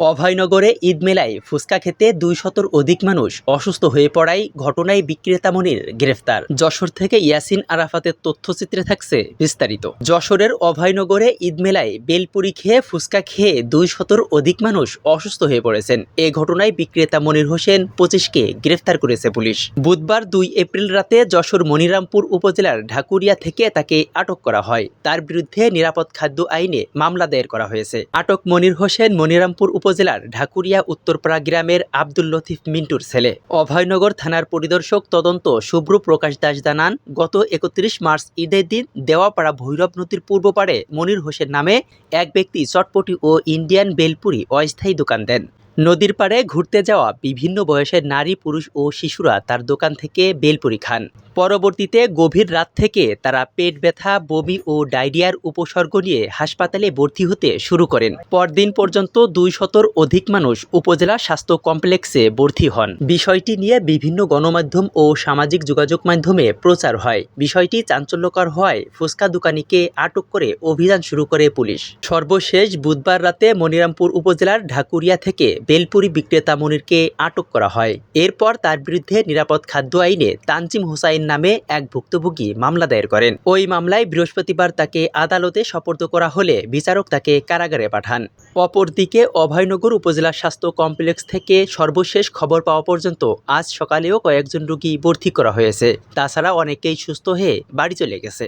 অভয়নগরে ঈদ মেলায় ফুচকা খেতে ২০০-র অধিক মানুষ অসুস্থ হয়ে পড়ায় ঘটনায় বিক্রেতা মনির গ্রেফতার। যশোর থেকে ইয়াসিন আরাফাতের তথ্যচিত্রে থাকছে বিস্তারিত। যশোরের অভয়নগরে ঈদ মেলায় বেলপুরি খেয়ে ফুচকা খেয়ে ২০০-র অধিক মানুষ অসুস্থ হয়ে পড়েছেন। এ ঘটনায় বিক্রেতা মনির হোসেন ২৫কে গ্রেফতার করেছে পুলিশ। বুধবার ২ এপ্রিল রাতে যশোর মনিরামপুর উপজেলার ঢাকুরিয়া থেকে তাকে আটক করা হয়। তার বিরুদ্ধে নিরাপদ খাদ্য আইনে মামলা দায়ের করা হয়েছে। আটক মনির হোসেন মনিরামপুর উপজেলার ঢাকুরিয়া উত্তরপাড়া গ্রামের আব্দুল লতিফ মিন্টুর ছেলে। অভয়নগর থানার পরিদর্শক তদন্ত শুভ্র প্রকাশ দাস জানান, গত ৩১ মার্চ ঈদের দিন দেওয়াপাড়া ভৈরব নদীর পূর্ব পাড়ে মনির হোসেন নামে এক ব্যক্তি চটপটি ও ইন্ডিয়ান বেলপুরি অস্থায়ী দোকান দেন। নদীর পাড়ে ঘুরতে যাওয়া বিভিন্ন বয়সের নারী, পুরুষ ও শিশুরা তার দোকান থেকে বেলপুরি খান। পরবর্তীতে গভীর রাত থেকে তারা পেট ব্যথা, বমি ও ডায়রিয়ার উপসর্গ নিয়ে হাসপাতালে ভর্তি হতে শুরু করেন। পরদিন পর্যন্ত ২০০-র অধিক মানুষ উপজেলা স্বাস্থ্য কমপ্লেক্সে ভর্তি হন। বিষয়টি নিয়ে বিভিন্ন গণমাধ্যম ও সামাজিক যোগাযোগ মাধ্যমে প্রচার হয়। বিষয়টি চাঞ্চল্যকর হওয়ায় ফুচকা দোকানিকে আটক করে অভিযান শুরু করে পুলিশ। সর্বশেষ বুধবার রাতে মনিরামপুর উপজেলার ঢাকুরিয়া থেকে বেলপুরি বিক্রেতা মনিরকে আটক করা হয়। এরপর তার বিরুদ্ধে নিরাপদ খাদ্য আইনে তানজিম হোসাইন নামে এক ভুক্তভোগী মামলা দায়ের করেন। ওই মামলায় বৃহস্পতিবার তাকে আদালতে সোপর্দ করা হলে বিচারক তাকে কারাগারে পাঠান। অপরদিকে অভয়নগর উপজেলা স্বাস্থ্য কমপ্লেক্স থেকে সর্বশেষ খবর পাওয়া পর্যন্ত আজ সকালেও কয়েকজন রোগী ভর্তি করা হয়েছে। তাছাড়া অনেকেই সুস্থ হয়ে বাড়ি চলে গেছে।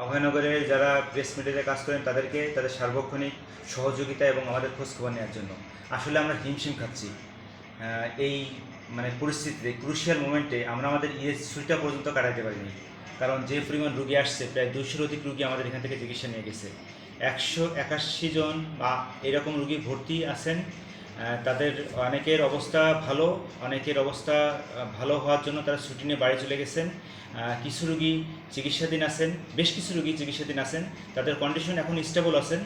অভয়নগরে যারা প্রেস মিডিয়াতে কাজ করেন তাদেরকে তাদের সার্বক্ষণিক সহযোগিতা এবং আমাদের খোঁজখবর নেওয়ার জন্য আসলে আমরা হিমশিম খাচ্ছি। এই পরিস্থিতিতে ক্রুশিয়াল মোমেন্টে আমরা আমাদের ঈদের ছুটিটা পর্যন্ত কাটাতে পারিনি, কারণ যে পরিমাণ রুগী আসছে, প্রায় 200-র অধিক রুগী আমাদের এখান থেকে চিকিৎসা নিয়ে গেছে। 181 জন বা এরকম রুগী ভর্তি আছেন। তাদের অনেকের অবস্থা ভালো, অনেকের অবস্থা ভালো হওয়ার জন্য তারা ছুটি নিয়ে বাড়ি চলে গেছেন। কিছু রুগী চিকিৎসাধীন আছেন, বেশ কিছু রুগী চিকিৎসাধীন আছেন, তাদের কন্ডিশন এখন স্টেবল আছেন।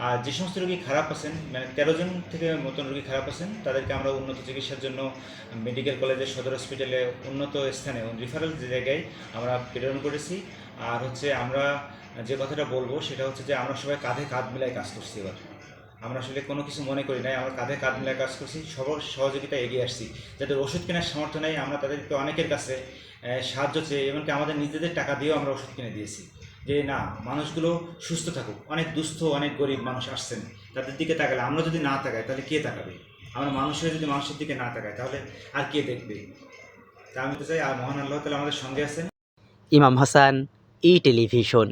আর যে সমস্ত রুগী খারাপ আছেন, 13 জন থেকে মতন রুগী খারাপ আছেন, তাদেরকে আমরা উন্নত চিকিৎসার জন্য মেডিকেল কলেজের সদর হসপিটালে উন্নত স্থানে রিফারেল যে জায়গায় আমরা প্রেরণ করেছি। আর আমরা যে কথাটা বলবো সেটা হচ্ছে যে আমরা সবাই কাঁধে কাঁধ মিলায় কাজ করছি। এবার আমরা আসলে কোনো কিছু মনে করি নাই, আমরা কাঁধে কাঁধ মিলায় কাজ করছি, সবার সহযোগিতা এগিয়ে আসছি। যাদের ওষুধ কেনার সামর্থ্য নেই আমরা তাদেরকে অনেকের কাছে সাহায্য চেয়ে, এমনকি আমাদের নিজেদের টাকা দিয়েও আমরা ওষুধ কিনে দিয়েছি, যে না, মানুষগুলো সুস্থ থাকুক। অনেক দুস্থ, অনেক গরিব মানুষ আসছেন, তাদের দিকে তাকালে আমরা যদি না তাকাই তাহলে কে তাকাবে? আমরা মানুষের যদি মানুষের দিকে না তাকাই তাহলে আর কে দেখবে? তা আমি তো চাই আর মহান আল্লাহ তাআলা আমাদের সঙ্গে আছেন। ইমাম হাসান, ই টেলিভিশন।